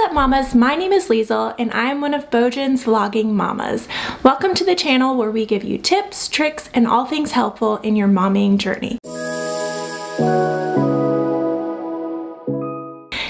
up, mamas? My name is Liesl and I am one of Bojan's vlogging mamas. Welcome to the channel where we give you tips, tricks, and all things helpful in your momming journey.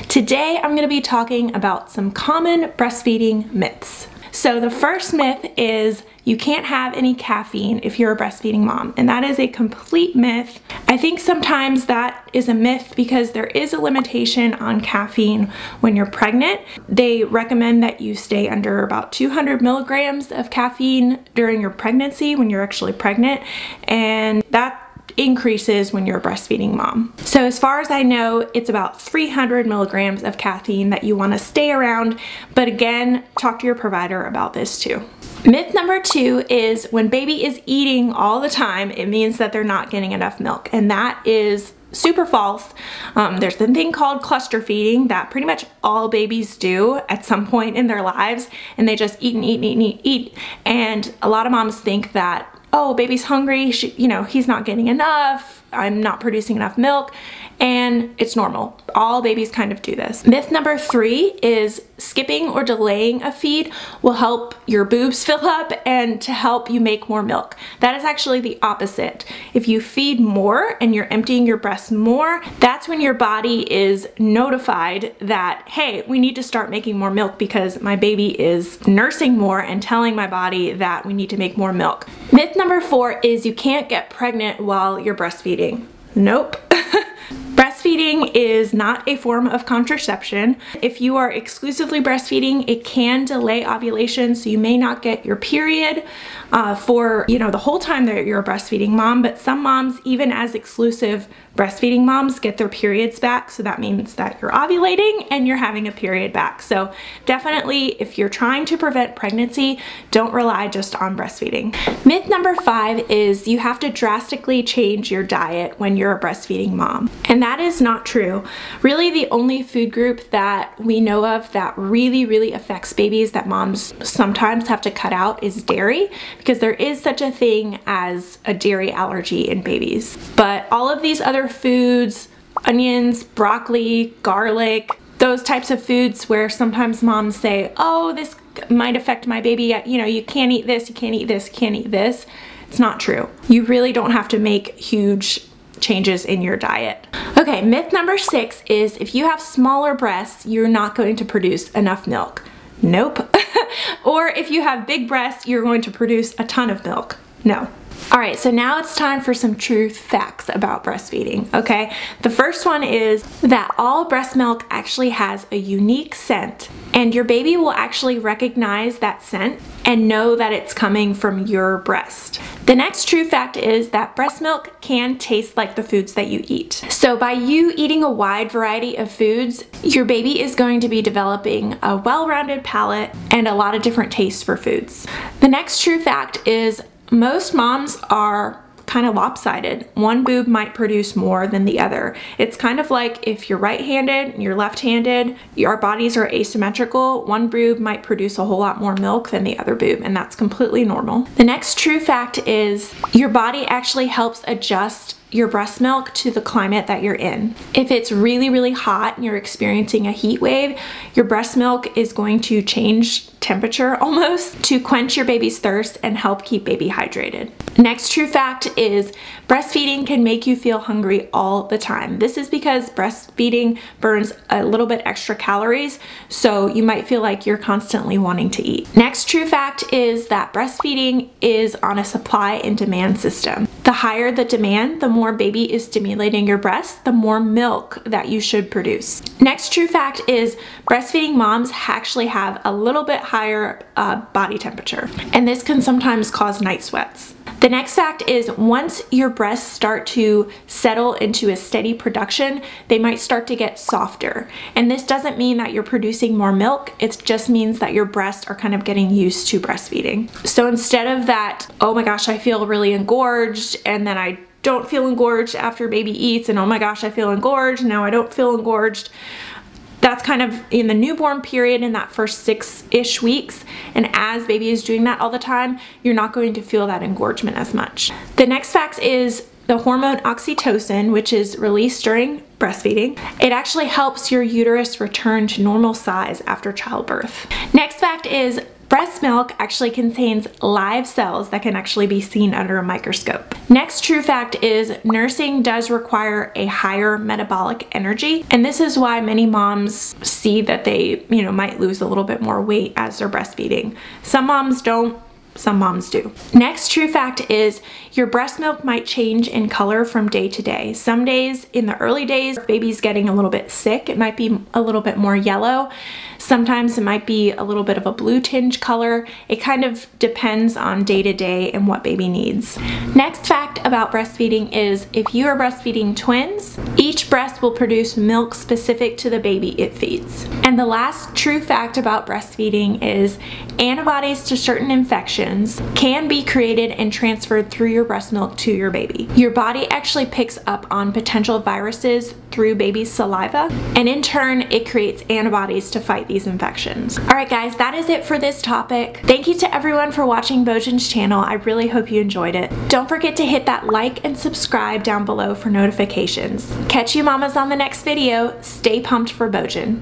Today I'm going to be talking about some common breastfeeding myths. So the first myth is you can't have any caffeine if you're a breastfeeding mom, and that is a complete myth. I think sometimes that is a myth because there is a limitation on caffeine when you're pregnant. They recommend that you stay under about 200 milligrams of caffeine during your pregnancy when you're actually pregnant, and that increases when you're a breastfeeding mom. So as far as I know, it's about 300 milligrams of caffeine that you want to stay around, but again, talk to your provider about this too. Myth number 2 is when baby is eating all the time, it means that they're not getting enough milk, and that is super false. There's a thing called cluster feeding that pretty much all babies do at some point in their lives, and they just eat and eat and eat and eat. And a lot of moms think that, oh, baby's hungry, he's not getting enough, I'm not producing enough milk, and it's normal. All babies kind of do this. Myth number 3 is skipping or delaying a feed will help your boobs fill up and to help you make more milk. That is actually the opposite. If you feed more and you're emptying your breast more, that's when your body is notified that, hey, we need to start making more milk because my baby is nursing more and telling my body that we need to make more milk. Myth number 4 is you can't get pregnant while you're breastfeeding. Nope. Breastfeeding is not a form of contraception. If you are exclusively breastfeeding, it can delay ovulation, so you may not get your period for the whole time that you're a breastfeeding mom, but some moms, even as exclusive breastfeeding moms, get their periods back, so that means that you're ovulating and you're having a period back. So definitely, if you're trying to prevent pregnancy, don't rely just on breastfeeding. Myth number 5 is you have to drastically change your diet when you're a breastfeeding mom, and that is not true. Really, the only food group that we know of that really affects babies that moms sometimes have to cut out is dairy, because there is such a thing as a dairy allergy in babies. But all of these other foods, onions, broccoli, garlic, those types of foods where sometimes moms say, oh, this might affect my baby, you can't eat this, you can't eat this, you can't eat this. It's not true. You really don't have to make huge changes in your diet. Okay, myth number 6 is if you have smaller breasts, you're not going to produce enough milk. Nope. Or if you have big breasts, you're going to produce a ton of milk. No. Alright, so now it's time for some truth facts about breastfeeding, okay? The first one is that all breast milk actually has a unique scent, and your baby will actually recognize that scent and know that it's coming from your breast. The next true fact is that breast milk can taste like the foods that you eat. So by you eating a wide variety of foods, your baby is going to be developing a well-rounded palate and a lot of different tastes for foods. The next true fact is most moms are kind of lopsided. One boob might produce more than the other. It's kind of like if you're right-handed and you're left-handed, our bodies are asymmetrical. One boob might produce a whole lot more milk than the other boob, and that's completely normal. The next true fact is your body actually helps adjust your breast milk to the climate that you're in. If it's really hot and you're experiencing a heat wave, your breast milk is going to change temperature almost to quench your baby's thirst and help keep baby hydrated. Next true fact is breastfeeding can make you feel hungry all the time. This is because breastfeeding burns a little bit extra calories, so you might feel like you're constantly wanting to eat. Next true fact is that breastfeeding is on a supply and demand system. The higher the demand, the more baby is stimulating your breast, the more milk that you should produce. Next true fact is breastfeeding moms actually have a little bit higher body temperature, and this can sometimes cause night sweats. The next fact is once your breasts start to settle into a steady production, they might start to get softer. And this doesn't mean that you're producing more milk, it just means that your breasts are kind of getting used to breastfeeding. So instead of that, oh my gosh, I feel really engorged, and then I don't feel engorged after baby eats, and oh my gosh, I feel engorged, now I don't feel engorged. That's kind of in the newborn period in that first 6-ish weeks, and as baby is doing that all the time, you're not going to feel that engorgement as much. The next fact is the hormone oxytocin, which is released during breastfeeding. It actually helps your uterus return to normal size after childbirth. Next fact is breast milk actually contains live cells that can actually be seen under a microscope. Next true fact is nursing does require a higher metabolic energy, and this is why many moms see that they, might lose a little bit more weight as they're breastfeeding. Some moms don't. Some moms do. Next true fact is your breast milk might change in color from day to day. Some days, in the early days, baby's getting a little bit sick, it might be a little bit more yellow. Sometimes it might be a little bit of a blue tinge color. It kind of depends on day to day and what baby needs. Next fact about breastfeeding is if you are breastfeeding twins, each breast will produce milk specific to the baby it feeds. And the last true fact about breastfeeding is antibodies to certain infections can be created and transferred through your breast milk to your baby. Your body actually picks up on potential viruses through baby's saliva, and in turn it creates antibodies to fight these infections. Alright guys, that is it for this topic. Thank you to everyone for watching Bojan's channel. I really hope you enjoyed it. Don't forget to hit that like and subscribe down below for notifications. Catch you mamas on the next video. Stay pumped for Bojan.